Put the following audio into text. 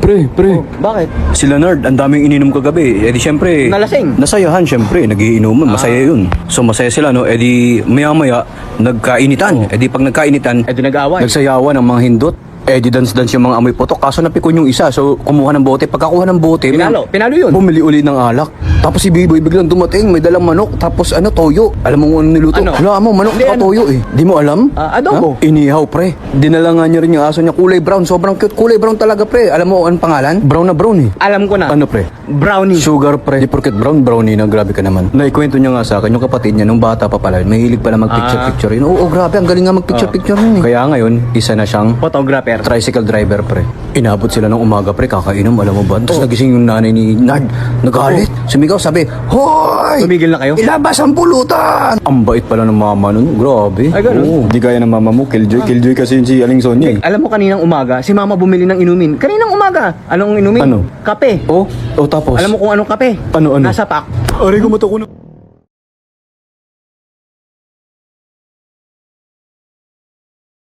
Pre. Bakit? Sila Nard, ang daming ininom kagabi. Eh di syempre, Nalasing? nasayahan syempre, nagiinuman, masaya yun. So masaya sila, no? Eh di maya-maya, nagkainitan. Eh di pag nagkainitan, Eh di nag-aaway. nagsayawan ng mga hindot. Eh di dance-dance yung mga amoy putok. Kaso napikon yung isa, so kumuha ng bote. Pagkakuha ng bote, Pinalo yun. bumili uli ng alak. Tapos si Biboy biglang dumating, may dalang manok. Tapos toyo. Alam mo kung ano niluto? Ano? Wala mo, manok Hindi, at ano? toyo eh. Di mo alam? Adobo. Ha? Inihaw, pre. Dinala nga niya rin yung aso niya. Kulay brown, sobrang cute. Kulay brown talaga, pre. Alam mo anong pangalan? Brown na brown eh. Alam ko na. Ano, pre? Brownie. Sugar, pre. Di porket brown, brownie na. Grabe ka naman. Naikwento niya nga sa akin, yung kapatid niya, nung bata pa pala, mahilig pala mag-picture-picture yun. Oo, grabe. Ang galing nga mag-picture-picture yun eh. Kaya ngayon, isa na siyang Photographer. tricycle driver, pre. Inabot sila ng umaga, pre, kakainom, alam mo ba? Tapos nagising yung nanay ni Nard, nagalit, sumigaw, sabi, Hoy! Tumigil na kayo? Ilabas ang pulutan! Ang bait pala ng mama nun, grabe. Ay, ganun? Oo, di kaya ng mama mo, Killjoy kasi yun si Aling Sonia eh. Alam mo kaninang umaga, si mama bumili ng inumin. Kaninang umaga? Anong inumin? Ano? Kape. Oh, tapos? Alam mo kung anong kape? Ano? Nasa pack. Aray, gumato ko na.